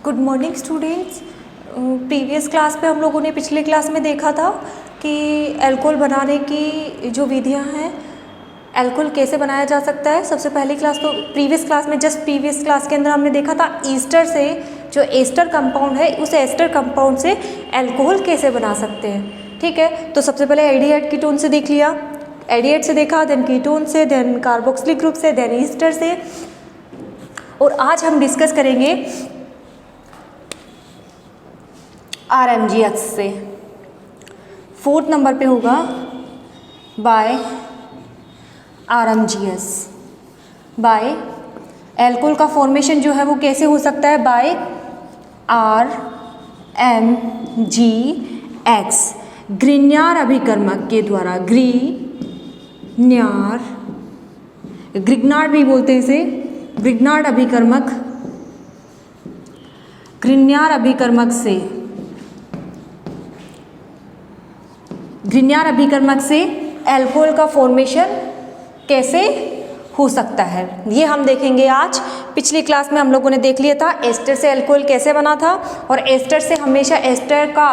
Good morning students. Previous class पे हम लोगों ने पिछले क्लास में देखा था कि अल्कोहल बनाने की जो विधियां हैं, अल्कोहल कैसे बनाया जा सकता है। सबसे पहली क्लास तो प्रीवियस क्लास में प्रीवियस क्लास के अंदर हमने देखा था ईस्टर से जो एस्टर कंपाउंड है, उस एस्टर कंपाउंड से अल्कोहल कैसे बना सकते हैं। ठीक है, तो सबसे पहले एल्डिहाइड कीटोन से देख लिया, एल्डिहाइड से देखा, देन कीटोन से, देन कार्बोक्सिलिक ग्रुप से, देन ईस्टर से। और आज हम डिस्कस करेंगे RMGX से। 4th नंबर पे होगा बाय RMGS। बाय अल्कोहल का फॉर्मेशन जो है वो कैसे हो सकता है, बाय RMGX ग्रिग्नार्ड अभिकर्मक के द्वारा। ग्रिग्नार्ड भी बोलते हैं इसे, ग्रिग्नार्ड अभिकर्मक, ग्रिग्नार्ड अभिकर्मक से अल्कोहल का फॉर्मेशन कैसे हो सकता है, ये हम देखेंगे आज। पिछली क्लास में हम लोगों ने देख लिया था एस्टर से अल्कोहल कैसे बना था, और एस्टर से हमेशा एस्टर का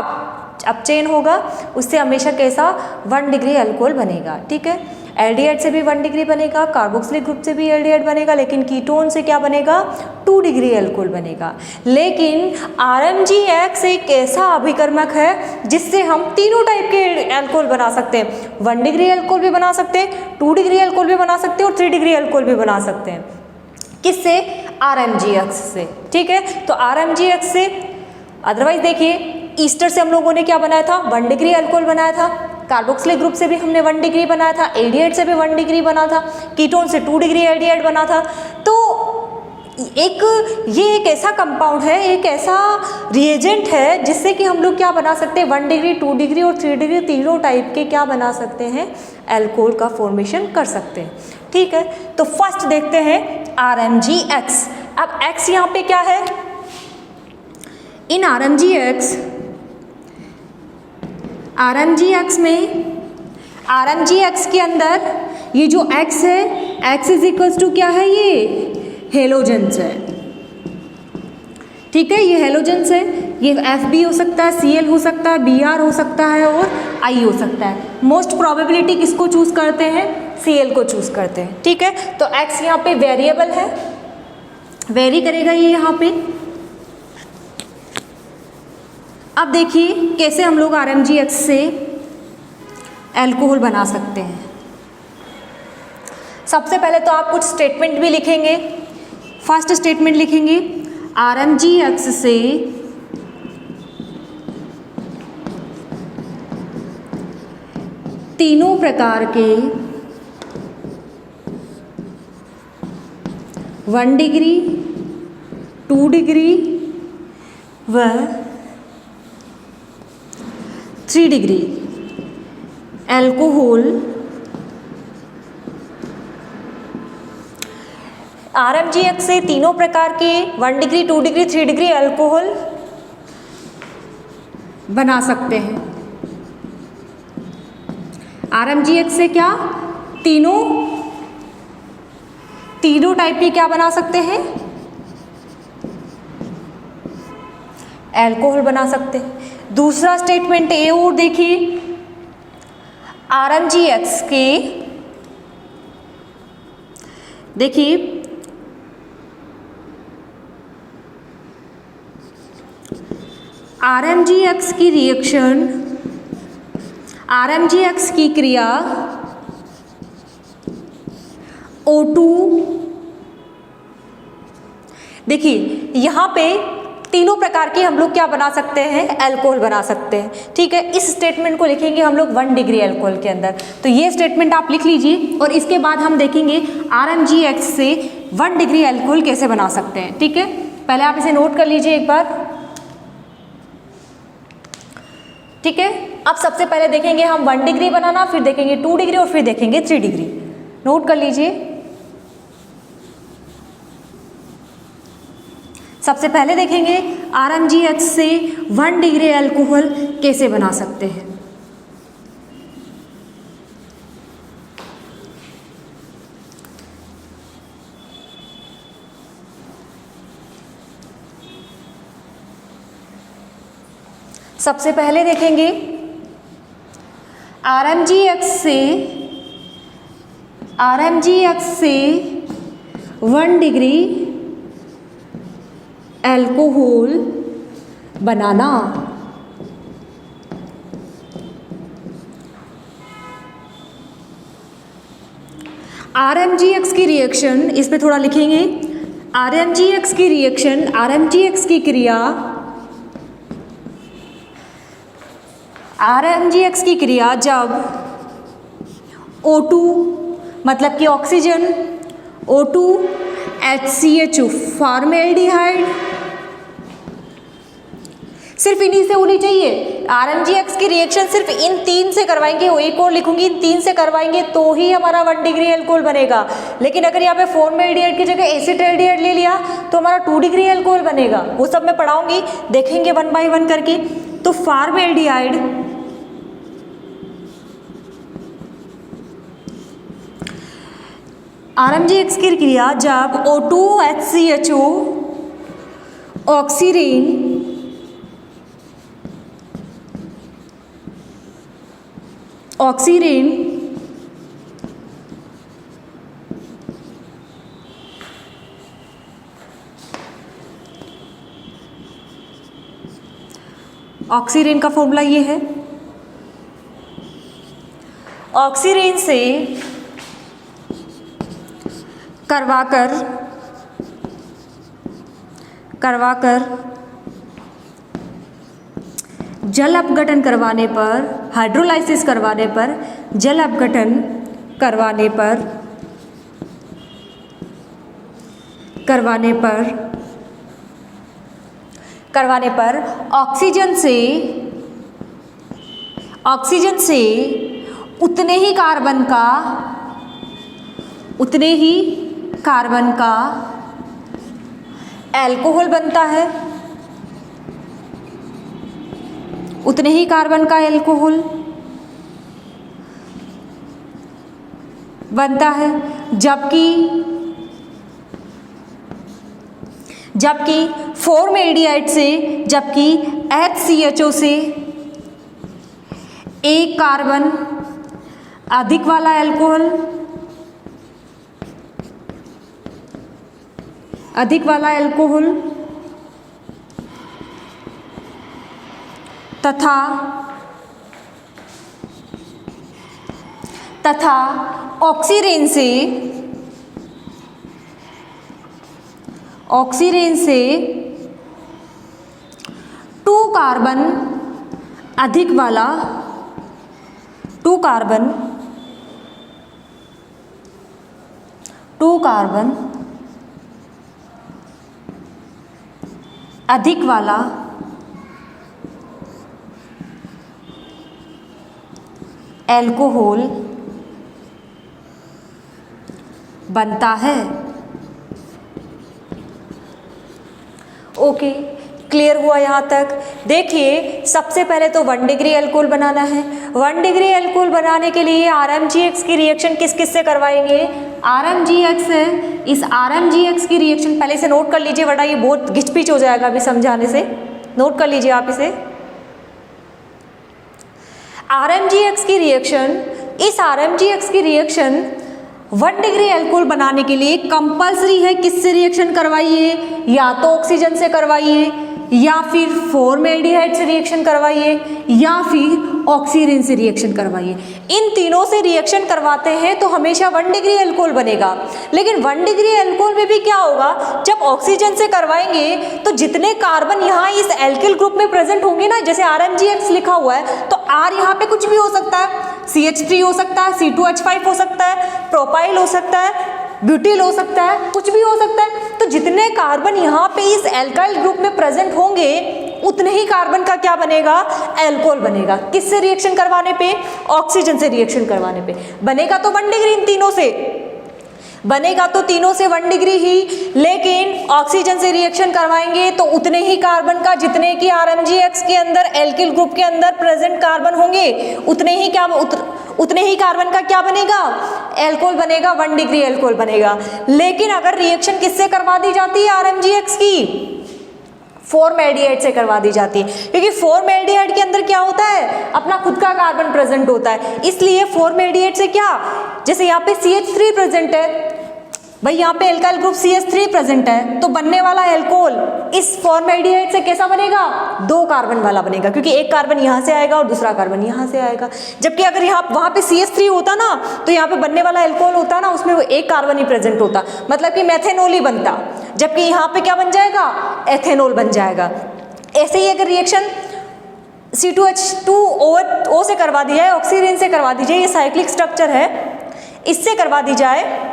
अपचयन होगा, उससे हमेशा कैसा 1 डिग्री अल्कोहल बनेगा। ठीक है, एल्डिहाइड से भी 1 डिग्री बनेगा, कार्बोक्सिलिक ग्रुप से भी एल्डिहाइड बनेगा, लेकिन कीटोन से क्या बनेगा, 2 डिग्री अल्कोहल बनेगा। लेकिन RMGX एक ऐसा अभिकर्मक है जिससे हम तीनों टाइप के अल्कोहल बना सकते हैं। 1 डिग्री अल्कोहल भी बना सकते हैं, 2 डिग्री अल्कोहल भी बना सकते हैं, और 3 डिग्री अल्कोहल भी बना सकते हैं। किससे, RMGX से। ठीक है, तो RMGX से। अदरवाइज देखिए, ईस्टर से हम लोगों ने क्या बनाया था, 1 डिग्री अल्कोहल बनाया था, कार्बोक्सिलिक ग्रुप से भी हमने 1 डिग्री बनाया था, एल्डिहाइड से भी 1 डिग्री बना था, कीटोन से 2 डिग्री एल्डिहाइड बना था। तो ये एक ऐसा कंपाउंड है, एक ऐसा रिएजेंट है जिससे कि हम लोग क्या बना सकते हैं, 1 डिग्री, 2 डिग्री और 3 डिग्री तीनों टाइप के क्या बना सकते हैं, अल्कोहल का फॉर्मेशन कर सकते हैं। ठीक है, तो फर्स्ट देखते हैं RMGX। अब X यहाँ पे क्या है, इन RMGX में, RMGX के अंदर ये जो X है, X इज इक्वल्स टू क्या है, ये हेलोजेंस है। ठीक है, ये हेलोजेंस है, ये Fb हो सकता है, Cl हो सकता है, Br हो सकता है और I हो सकता है। मोस्ट प्रोबेबिलिटी किसको चूज करते हैं, Cl को चूज करते हैं। ठीक है, तो X यहाँ पे वेरिएबल है, वेरी करेगा ये यहाँ पे। अब देखिए कैसे हम लोग RMGX से अल्कोहल बना सकते हैं। सबसे पहले तो आप कुछ स्टेटमेंट भी लिखेंगे। फर्स्ट स्टेटमेंट लिखेंगे, RMGX से तीनों प्रकार के 1 डिग्री, 2 डिग्री व 3 डिग्री अल्कोहल RMGX से तीनों प्रकार के 1 डिग्री, 2 डिग्री, 3 डिग्री अल्कोहल बना सकते हैं। RMGX से क्या, तीनों टाइप की क्या बना सकते हैं, अल्कोहल बना सकते हैं। दूसरा स्टेटमेंट ए और देखिए, RMGX के देखिए RMGX की रिएक्शन, RMGX की क्रिया O2। देखिए यहाँ पे तीनों प्रकार के हम लोग क्या बना सकते हैं, अल्कोहल बना सकते हैं। ठीक है, इस स्टेटमेंट को लिखेंगे हम लोग 1 डिग्री अल्कोहल के अंदर। तो ये स्टेटमेंट आप लिख लीजिए, और इसके बाद हम देखेंगे RMGX से 1 डिग्री अल्कोहल कैसे बना सकते हैं। ठीक है, पहले आप इसे नोट कर लीजिए एक बार। ठीक है, अब सबसे पहले देखेंगे हम 1 डिग्री बनाना, फिर देखेंगे 2 डिग्री और फिर देखेंगे 3 डिग्री। नोट कर लीजिए। सबसे पहले देखेंगे RMGX से 1 डिग्री अल्कोहल कैसे बना सकते हैं। सबसे पहले देखेंगे RMgX से 1 डिग्री अल्कोहल बनाना। RMgX की रिएक्शन, इस पे थोड़ा लिखेंगे। RMgX की रिएक्शन, RMgX की क्रिया, RMgX की क्रिया जब O2 मतलब कि ऑक्सीजन, O2 HCHO फॉर्मेल्डिहाइड, सिर्फ इन्हीं से होनी चाहिए। RMgX की रिएक्शन सिर्फ इन 3 से करवाएंगे, एक और लिखूंगी, इन 3 से करवाएंगे तो ही हमारा 1 डिग्री अल्कोहल बनेगा। लेकिन अगर यहाँ पे फॉर्मेल्डिहाइड की जगह एसिटाल्डिहाइड ले लिया तो हमारा 2 डिग्री अल्कोहल बनेगा। वो सब मैं पढ़ाऊंगी, देखेंगे 1 बाय 1 करके। तो फॉर्मेल्डिहाइड RMgX की क्रिया जब O2 HCHO ऑक्सीरेन ऑक्सीरेन का फॉर्मूला ये है, ऑक्सीरेन से करवाकर जल अपघटन करवाने पर, हाइड्रोलाइसिस करवाने पर, जल अपघटन करवाने पर ऑक्सीजन से उतने ही कार्बन का अल्कोहल बनता है, उतने ही कार्बन का अल्कोहल बनता है। जबकि फॉर्मेल्डिहाइड से, जबकि HCHO से एक कार्बन अधिक वाला अल्कोहल तथा ऑक्सीरेन से 2 कार्बन अधिक वाला अल्कोहल बनता है। ओके, क्लियर हुआ यहाँ तक? देखिए, सबसे पहले तो 1 डिग्री अल्कोहल बनाना है। 1 डिग्री अल्कोहल बनाने के लिए RMgX की रिएक्शन किस किस से करवाएंगे? RMgX है, इस RMgX की रिएक्शन पहले से नोट कर लीजिए, वरना ये बहुत घिचपिच हो जाएगा अभी समझाने से। नोट कर लीजिए आप इसे। RMgX की रिएक्शन, इस RMgX की रिएक्शन 1 डिग्री अल्कोहल बनाने के लिए कंपल्सरी है किससे रिएक्शन करवाइए? या तो ऑक्सीजन से करवाइए, या फिर फॉर्मेल्डिहाइड से रिएक्शन करवाइए, या फिर ऑक्सीरेन से रिएक्शन करवाइए। इन तीनों से रिएक्शन करवाते हैं तो हमेशा 1 डिग्री अल्कोहल बनेगा। लेकिन 1 डिग्री अल्कोहल में भी क्या होगा, जब ऑक्सीजन से करवाएंगे तो जितने कार्बन यहाँ इस एल्किल ग्रुप में प्रेजेंट होंगे ना, जैसे RMgX लिखा हुआ है तो R यहाँ पे कुछ भी हो सकता है, CH3 हो सकता है, C2H5 हो सकता है, प्रोपाइल हो सकता है, ब्यूटिल हो सकता है, कुछ भी हो सकता है। तो जितने कार्बन यहाँ पे इस एल्काइल ग्रुप में प्रेजेंट होंगे उतने ही कार्बन का क्या बनेगा? अल्कोहल बनेगा। किससे रिएक्शन करवाने पे? ऑक्सीजन से रिएक्शन करवाने पे। बनेगा तो 1 डिग्री इन तीनों से, बनेगा तो तीनों से 1 डिग्री ही, लेकिन ऑक्सीजन से रिएक्शन करवाएंगे तो उतने ही कार्बन का जितने की RMgX के अंदर एल्किल ग्रुप के अंदर प्रेजेंट कार्बन होंगे उतने ही कार्बन का क्या बनेगा? अल्कोहल बनेगा, 1 डिग्री अल्कोहल बनेगा। लेकिन अगर रिएक्शन किससे करवा दी जाती है RMgX की? फॉर्मल्डिहाइड से करवा दी जाती है, क्योंकि फॉर्मल्डिहाइड के अंदर क्या होता है, अपना खुद का कार्बन प्रेजेंट होता है, इसलिए फॉर्मल्डिहाइड से क्या, जैसे यहाँ पे CH3 प्रेजेंट है भाई, यहाँ पे एल्काइल ग्रुप CH3 प्रेजेंट है, तो बनने वाला एल्कोहल इस फॉर्मल्डिहाइड से कैसा बनेगा, 2 कार्बन वाला बनेगा, क्योंकि एक कार्बन यहाँ से आएगा और दूसरा कार्बन यहाँ से आएगा। जबकि अगर यहाँ वहाँ पे CH3 होता ना, तो यहाँ पे बनने वाला एल्कोहल होता ना, उसमें वो एक कार्बन ही प्रेजेंट होता, मतलब कि मेथेनॉल ही बनता, जबकि यहाँ पे क्या बन जाएगा, एथेनॉल बन जाएगा। ऐसे ही अगर रिएक्शन C2H2O से करवा दी जाए, ऑक्सीजन से करवा दी जाए, ये साइक्लिक स्ट्रक्चर है, इससे करवा दी जाए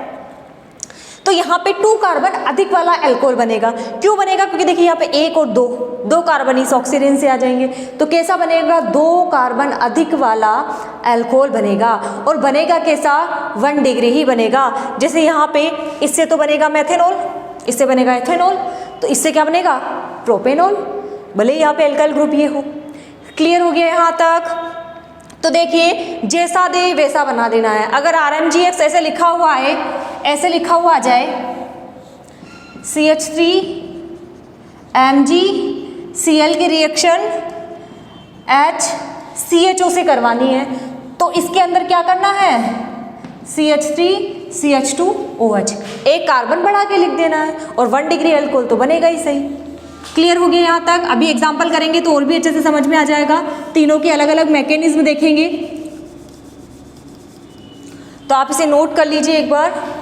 तो यहाँ पे 2 कार्बन अधिक वाला एल्कोहल बनेगा। क्यों बनेगा, क्योंकि देखिए यहाँ पे 1 और 2 कार्बन इस ऑक्सीजन से आ जाएंगे, तो कैसा बनेगा, 2 कार्बन अधिक वाला एल्कोहल बनेगा। और बनेगा कैसा, 1 डिग्री ही बनेगा। जैसे यहाँ पे इससे तो बनेगा मेथेनॉल, इससे बनेगा एथेनॉल, तो इससे क्या बनेगा, प्रोपेनॉल, भले यहाँ पे एल्काइल ग्रुप ये हो। क्लियर हो गया यहाँ तक। तो देखिए जैसा दे वैसा बना देना है। अगर RMGX ऐसे लिखा हुआ है, ऐसे लिखा हुआ आ जाए CH3MgCl की रिएक्शन HCHO से करवानी है, तो इसके अंदर क्या करना है, CH3CH2OH, एक कार्बन बढ़ा के लिख देना है, और 1 डिग्री एल्कोहल तो बनेगा ही सही। क्लियर हो गया यहाँ तक। अभी एग्जाम्पल करेंगे तो और भी अच्छे से समझ में आ जाएगा, तीनों के अलग अलग मैकेनिज्म देखेंगे, तो आप इसे नोट कर लीजिए एक बार।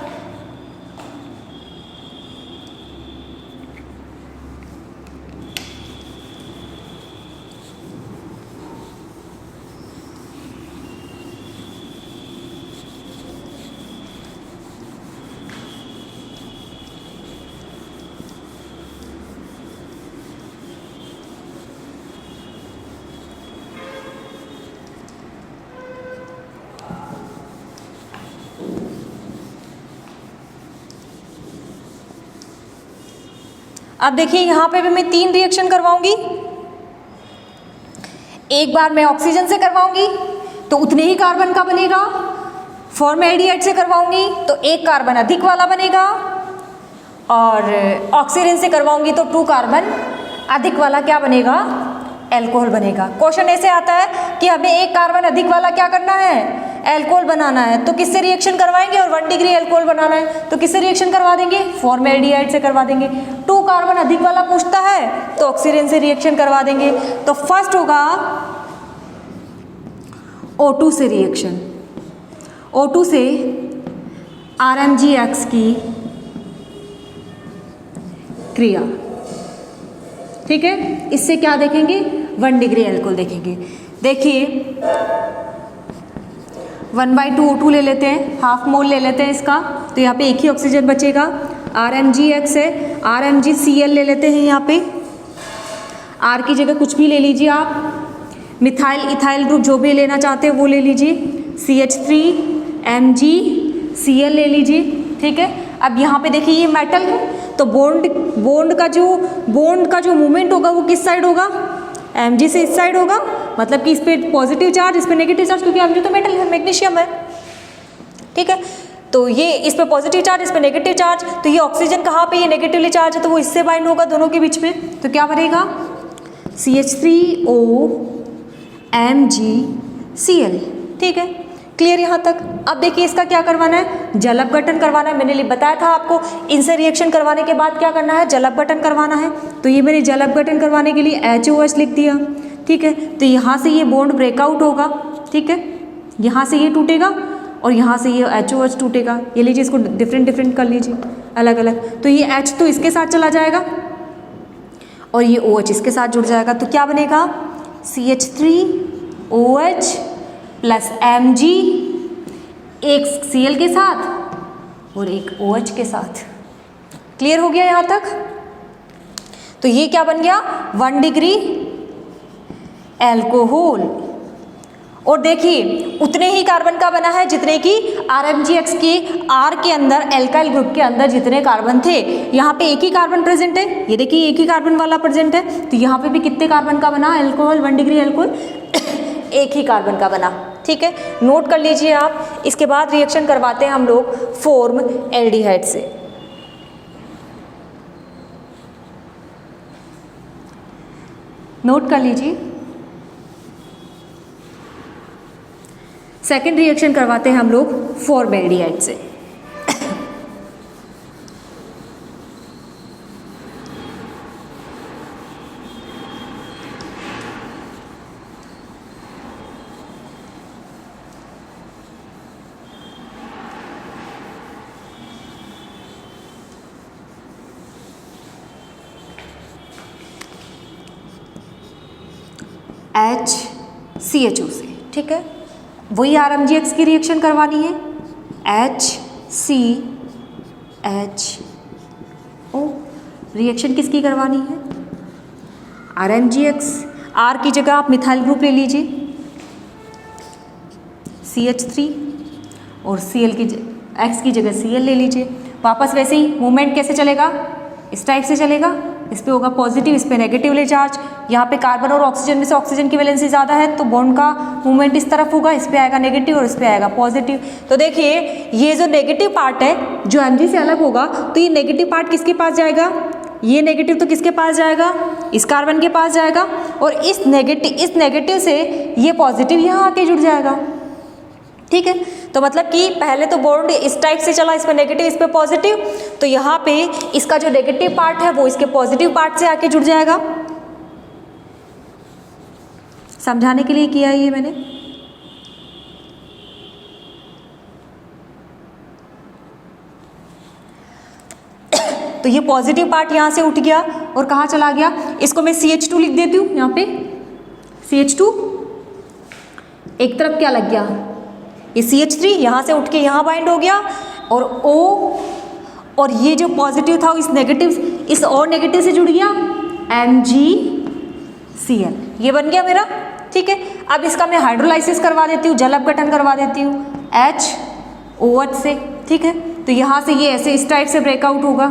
अब देखिए यहाँ पे भी मैं 3 रिएक्शन करवाऊंगी। एक बार मैं ऑक्सीजन से करवाऊंगी तो उतने ही कार्बन का बनेगा, फॉर्मल्डिहाइड से करवाऊंगी तो 1 कार्बन अधिक वाला बनेगा, और ऑक्सीजन से करवाऊंगी तो 2 कार्बन अधिक वाला क्या बनेगा, एल्कोहल बनेगा। क्वेश्चन ऐसे आता है कि हमें 1 कार्बन अधिक वाला क्या करना है, एल्कोहल बनाना है, तो किससे रिएक्शन करवाएंगे, और 1 डिग्री एल्कोहल बनाना है तो किससे रिएक्शन करवा देंगे, फॉर्मल्डिहाइड से करवा देंगे। 2 कार्बन अधिक वाला पूछता है तो ऑक्सीजन से रिएक्शन करवा देंगे। तो फर्स्ट होगा O2 से रिएक्शन, O2 से RMGX की क्रिया, ठीक है। इससे क्या देखेंगे, 1 डिग्री एल्कोहल देखेंगे। देखिए 1/2 O2 ले लेते हैं, हाफ मोल ले लेते हैं इसका, तो यहाँ पे एक ही ऑक्सीजन बचेगा। RMGX है, RMGCl ले लेते हैं, यहाँ पे R की जगह कुछ भी ले लीजिए आप, मिथाइल इथाइल ग्रुप जो भी लेना चाहते हैं वो ले लीजिए, CH3MgCl ले लीजिए, ठीक है। अब यहाँ पे देखिए ये मेटल है, तो बॉन्ड का जो मूवमेंट होगा वो किस साइड होगा, Mg से इस साइड होगा, मतलब कि इस पे पॉजिटिव चार्ज, इस पे नेगेटिव चार्ज, क्योंकि Mg तो मेटल है, मैग्नीशियम है, ठीक है। तो ये इस पे पॉजिटिव चार्ज, इस पे नेगेटिव चार्ज, तो ये ऑक्सीजन कहाँ पे, ये नेगेटिवली चार्ज है, तो वो इससे बाइंड होगा दोनों के बीच में, तो क्या बनेगा CH3OMgCl, ठीक है। क्लियर यहाँ तक। अब देखिए इसका क्या करवाना है, जल अपघटन करवाना है। मैंने बताया था आपको, इनसे रिएक्शन करवाने के बाद क्या करना है, जल अपघटन करवाना है। तो ये मैंने जल अपघटन करवाने के लिए HOH लिख दिया, ठीक है। तो यहाँ से ये बॉन्ड ब्रेकआउट होगा, ठीक है, यहाँ से ये टूटेगा और यहाँ से ये HOH टूटेगा। ये लीजिए, इसको डिफरेंट कर लीजिए, अलग अलग। तो ये H तो इसके साथ चला जाएगा और ये OH इसके साथ जुड़ जाएगा, तो क्या बनेगा CH3OH प्लस Mg, एक Cl के साथ और एक OH के साथ। क्लियर हो गया यहाँ तक। तो ये क्या बन गया, 1 डिग्री एल्कोहल। और देखिए उतने ही कार्बन का बना है जितने की RMGX के R के अंदर, एल्काइल ग्रुप के अंदर जितने कार्बन थे। यहाँ पे एक ही कार्बन प्रेजेंट है, ये देखिए एक ही कार्बन वाला प्रेजेंट है, तो यहाँ पे भी कितने कार्बन का बना एल्कोहल, 1 डिग्री एल्कोहल एक ही कार्बन का बना, ठीक है। नोट कर लीजिए आप। इसके बाद रिएक्शन करवाते हैं हम लोग फॉर्मल्डिहाइड से। नोट कर लीजिए। सेकेंड रिएक्शन करवाते हैं हम लोग फॉर्मेल्डिहाइड से। HCHO से, ठीक है, वही RMGX की रिएक्शन करवानी है। HCHO रिएक्शन किसकी करवानी है? RMGX। R की जगह आप मिथाइल ग्रुप ले लीजिए CH3 और Cl की X की जगह Cl ले लीजिए। वापस वैसे ही मूवमेंट कैसे चलेगा? इस टाइप से चलेगा। इस पे होगा पॉजिटिव, इस पे नेगेटिवली चार्ज। यहाँ पे कार्बन और ऑक्सीजन में से ऑक्सीजन की वैलेंसी ज़्यादा है तो बॉन्ड का मूवमेंट इस तरफ होगा, इस पे आएगा नेगेटिव और इस पे आएगा पॉजिटिव। तो देखिए ये जो नेगेटिव पार्ट है जो Mg से अलग होगा तो ये नेगेटिव पार्ट किसके पास जाएगा? ये नेगेटिव तो किसके पास जाएगा? इस कार्बन के पास जाएगा और इस नेगेटिव से ये पॉजिटिव यहाँ आके जुड़ जाएगा, ठीक है। तो मतलब कि पहले तो बॉन्ड इस टाइप से चला, इस पे नेगेटिव इस पे पॉजिटिव, तो यहाँ पे इसका जो नेगेटिव पार्ट है वो इसके पॉजिटिव पार्ट से आके जुड़ जाएगा। समझाने के लिए किया है ये मैंने। तो ये पॉजिटिव पार्ट यहाँ से उठ गया और कहाँ चला गया? इसको मैं CH2 लिख देती हूँ यहाँ पे। CH2 एक तरफ क्या लग गया? ये CH3 यहाँ से उठ के यहाँ बाइंड हो गया और O और ये जो पॉजिटिव था इस और नेगेटिव से जुड़ गया MgCl, ये बन गया मेरा, ठीक है। अब इसका मैं हाइड्रोलाइसिस करवा देती हूँ, जल अपघटन करवा देती हूँ HOH से, ठीक है। तो यहाँ से ये ऐसे इस टाइप से ब्रेकआउट होगा,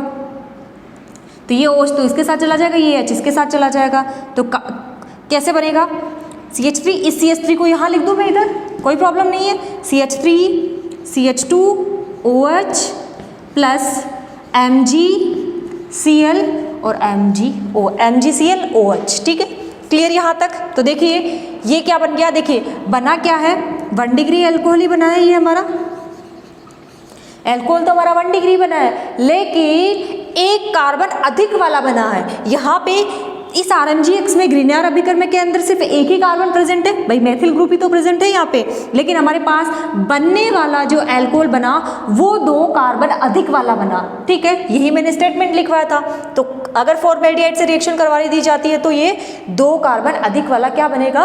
तो ये OH तो इसके साथ चला जाएगा, ये H इसके साथ चला जाएगा, तो कैसे बनेगा? CH3, इस CH3 को यहाँ लिख दूँ मैं इधर, कोई प्रॉब्लम नहीं है। CH3 CH2 OH plus MgCl और MgCl OH, ठीक है। क्लियर यहाँ तक? तो देखिए ये क्या बन गया? देखिए बना क्या है? 1 डिग्री अल्कोहल ही बना है ये हमारा। अल्कोहल तो हमारा 1 डिग्री बना है, लेकिन एक कार्बन अधिक वाला बना है। यहाँ पे इस RMGX में ग्रीनियर अभिकर्मक के अंदर सिर्फ एक ही कार्बन प्रेजेंट है, भाई मैथिल ग्रुप ही तो प्रेजेंट है यहाँ पे, लेकिन हमारे पास बनने वाला जो अल्कोहल बना वो 2 कार्बन अधिक वाला बना, ठीक है। यही मैंने स्टेटमेंट लिखवाया था। तो अगर फॉर्मेल्डिहाइड से रिएक्शन करवानी दी जाती है तो ये 2 कार्बन अधिक वाला क्या बनेगा?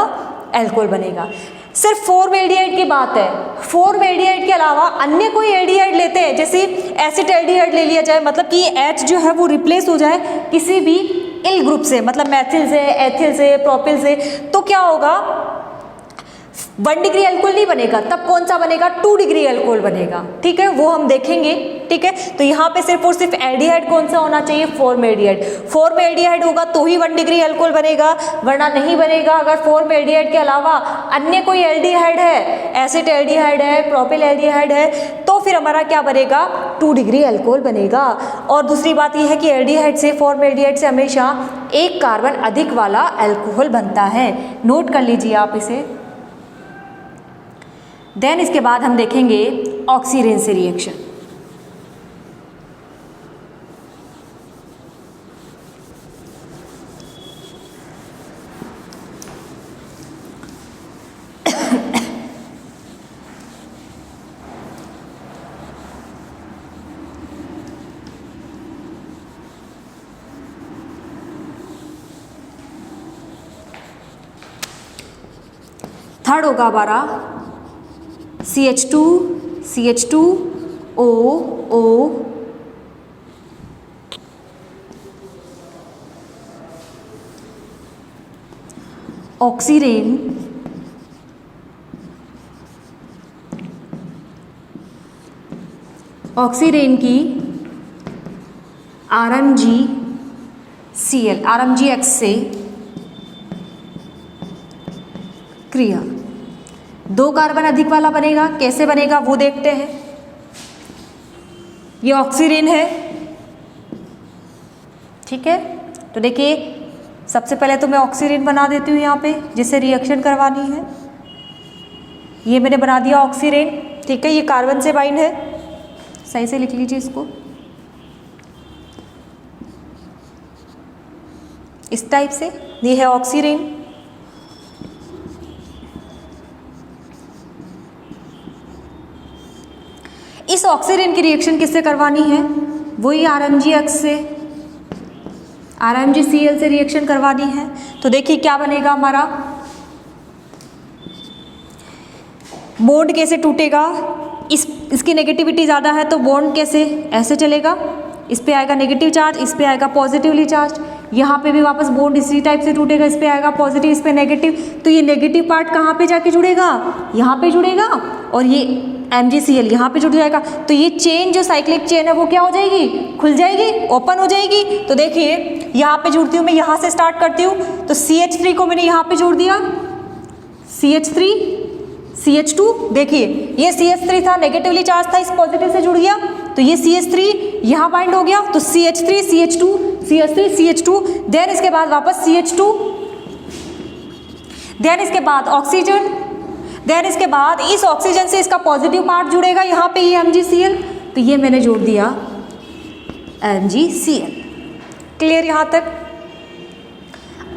अल्कोहल बनेगा। सिर्फ फॉर्मेल्डिहाइड की बात है, फॉर्मेल्डिहाइड के अलावा अन्य कोई एल्डिहाइड लेते हैं, जैसे एसिटाल्डिहाइड ले लिया जाए, मतलब कि H जो है वो रिप्लेस हो जाए किसी भी इल ग्रुप से, मतलब मैथिल से, एथिल से, प्रोपिल से, तो क्या होगा? 1 डिग्री अल्कोहल नहीं बनेगा, तब कौन सा बनेगा? 2 डिग्री अल्कोहल बनेगा, ठीक है, वो हम देखेंगे, ठीक है। तो यहाँ पे सिर्फ और सिर्फ एल्डिहाइड कौन सा होना चाहिए? फॉर्मेल्डिहाइड। फॉर्मेल्डिहाइड होगा तो ही 1 डिग्री अल्कोहल बनेगा, वरना नहीं बनेगा। अगर फॉर्मेल्डिहाइड के अलावा अन्य कोई एल्डिहाइड है, एसिटाल्डिहाइड है, प्रोपिल एल्डिहाइड है, तो फिर हमारा क्या बनेगा? 2 डिग्री अल्कोहल बनेगा। और दूसरी बात यह है कि एल्डिहाइड से, फॉर्मेल्डिहाइड से हमेशा एक कार्बन अधिक वाला अल्कोहल बनता है। नोट कर लीजिए आप इसे। देन इसके बाद हम देखेंगे ऑक्सीरेन से रिएक्शन। थर्ड होगा हमारा CH2 O ऑक्सीरेन की RMGX से क्रिया, 2 कार्बन अधिक वाला बनेगा। कैसे बनेगा वो देखते हैं। ये ऑक्सीरेन है, ठीक है। तो देखिए सबसे पहले तो मैं ऑक्सीरेन बना देती हूँ यहाँ पे, जिससे रिएक्शन करवानी है। ये मैंने बना दिया ऑक्सीरेन, ठीक है। ये कार्बन से बाइंड है, सही से लिख लीजिए इसको, इस टाइप से। ये है ऑक्सीरेन। इस ऑक्सीरेन की रिएक्शन किससे करवानी है? वही RMgX से, RMgCl से रिएक्शन करवानी है। तो देखिए क्या बनेगा हमारा, बॉन्ड कैसे टूटेगा, इसकी नेगेटिविटी ज़्यादा है तो बॉन्ड कैसे ऐसे चलेगा, इस पे आएगा नेगेटिव चार्ज, इस पे आएगा पॉजिटिवली चार्ज। यहाँ पे भी वापस बॉन्ड इसी टाइप से टूटेगा, इस पे आएगा पॉजिटिव, इस पे नेगेटिव। तो ये नेगेटिव पार्ट कहाँ पे जाके जुड़ेगा? यहाँ पे जुड़ेगा, और ये MgCl यहाँ पे जुड़ जाएगा। तो ये चेन जो साइक्लिक चेन है वो क्या हो जाएगी? खुल जाएगी, ओपन हो जाएगी। तो देखिए यहाँ पे जुड़ती हूँ मैं, यहाँ से स्टार्ट करती हूँ। तो CH3 को मैंने यहाँ पे जोड़ दिया, CH3 CH2। देखिए ये CH3 था, नेगेटिवली चार्ज था, इस पॉजिटिव से जुड़ गया, तो ये CH3 यहाँ बाइंड हो गया। तो CH3 CH2 CH3 CH2, then इसके बाद वापस CH2, देन इसके बाद ऑक्सीजन, देन इसके बाद इस ऑक्सीजन से इसका पॉजिटिव पार्ट जुड़ेगा यहाँ पे, ये MgCl। तो ये मैंने जोड़ दिया MgCl। क्लियर यहाँ तक?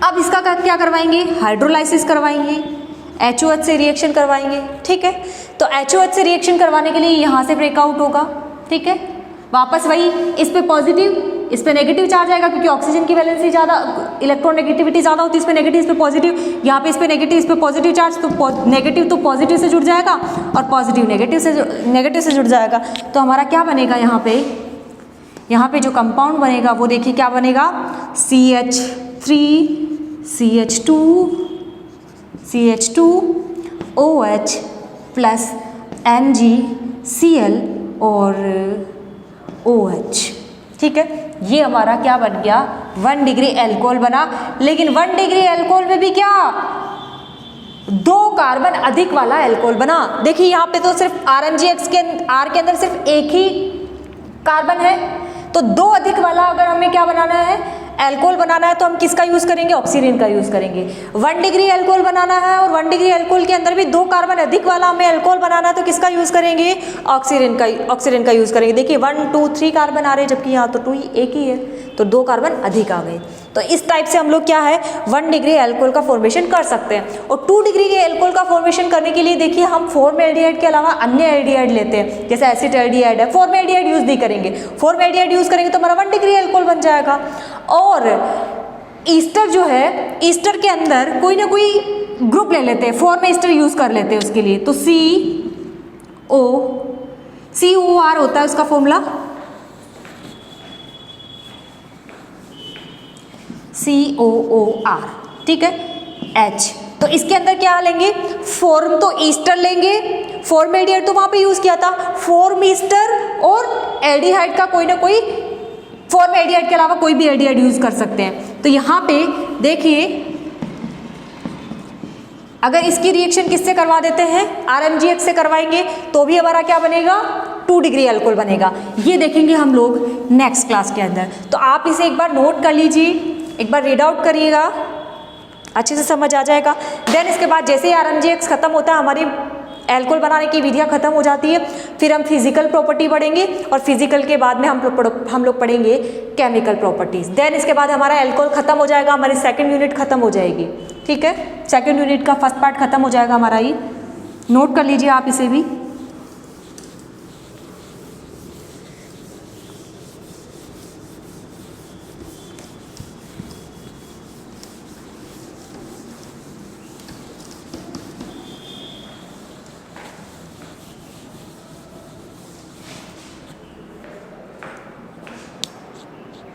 अब इसका क्या करवाएंगे? हाइड्रोलाइसिस करवाएंगे, HOH से रिएक्शन करवाएंगे, ठीक है। तो HOH से रिएक्शन करवाने के लिए यहाँ से ब्रेकआउट होगा, ठीक है। वापस वही, इस पे पॉजिटिव, इस पे नेगेटिव चार्ज आएगा, क्योंकि ऑक्सीजन की वैलेंसी ज़्यादा, इलेक्ट्रॉन नेगेटिविटी ज़्यादा होती है। इस पे नेगेटिव, इस पे पॉजिटिव, यहाँ पे इस पे नेगेटिव, इस पे पॉजिटिव चार्ज। तो नेगेटिव तो पॉजिटिव से जुड़ जाएगा, और पॉजिटिव नेगेटिव से जुड़ जाएगा। तो हमारा क्या बनेगा यहाँ पे? यहाँ पे जो कंपाउंड बनेगा वो देखिए क्या बनेगा, CH3 CH2 CH2 OH plus MgCl और OH, ठीक है। ये हमारा क्या बन गया? 1 डिग्री एल्कोहल बना। लेकिन 1 डिग्री एल्कोहल में भी क्या, 2 कार्बन अधिक वाला एल्कोहल बना। देखिए यहाँ पे तो सिर्फ RMgX के R के अंदर सिर्फ एक ही कार्बन है, तो 2 अधिक वाला अगर हमें क्या बनाना है, एल्कोहल बनाना है, तो हम किसका यूज करेंगे? ऑक्सीरेन का यूज करेंगे। 1 डिग्री एल्कोहल बनाना है, और 1 डिग्री एल्कोहल के अंदर भी 2 कार्बन अधिक वाला हमें एल्कोहल बनाना है, तो किसका यूज करेंगे? ऑक्सीरेन का यूज करेंगे। देखिए 1 2 3 कार्बन आ रहे हैं, जबकि यहाँ तो 2 ही, एक ही है, तो 2 कार्बन अधिक आ गए। तो इस टाइप से हम लोग क्या है, 1 डिग्री एल्कोहल का फॉर्मेशन कर सकते हैं। और 2 डिग्री के एल्कोहल का फॉर्मेशन करने के लिए देखिए हम फॉर्मल्डिहाइड के अलावा अन्य एल्डिहाइड लेते हैं, जैसे एसिटाल्डिहाइड है। फॉर्मल्डिहाइड यूज नहीं करेंगे, फॉर्मल्डिहाइड यूज करेंगे तो हमारा 1 डिग्री एल्कोहल बन जाएगा। और ईस्टर जो है, ईस्टर के अंदर कोई ना कोई ग्रुप ले लेते हैं, फॉर्म ईस्टर यूज कर लेते हैं उसके लिए। तो COR होता है उसका फॉर्मूला, COOR, ठीक है, H। तो इसके अंदर क्या लेंगे? फॉर्म तो ईस्टर लेंगे, फॉर्मल्डिहाइड तो वहां पे यूज किया था, फॉर्म ईस्टर और एल्डिहाइड का कोई ना कोई, फॉर्मल्डिहाइड के अलावा कोई भी एल्डिहाइड यूज कर सकते हैं। तो यहाँ पे देखिए अगर इसकी रिएक्शन किससे करवा देते हैं, RMgX से करवाएंगे, तो भी हमारा क्या बनेगा? 2 डिग्री एल्कोहल बनेगा। ये देखेंगे हम लोग नेक्स्ट क्लास के अंदर। तो आप इसे एक बार नोट कर लीजिए, एक बार रीड आउट करिएगा, अच्छे से समझ आ जाएगा। देन इसके बाद जैसे ही RMgX खत्म होता है, हमारी एल्कोहल बनाने की विधियाँ खत्म हो जाती है, फिर हम फिजिकल प्रॉपर्टी पढ़ेंगे, और फिजिकल के बाद में हम लोग पढ़ेंगे केमिकल प्रॉपर्टीज। देन इसके बाद हमारा एल्कोहल खत्म हो जाएगा, हमारी सेकंड यूनिट खत्म हो जाएगी, ठीक है। सेकंड यूनिट का फर्स्ट पार्ट खत्म हो जाएगा हमारा। ये नोट कर लीजिए आप इसे भी।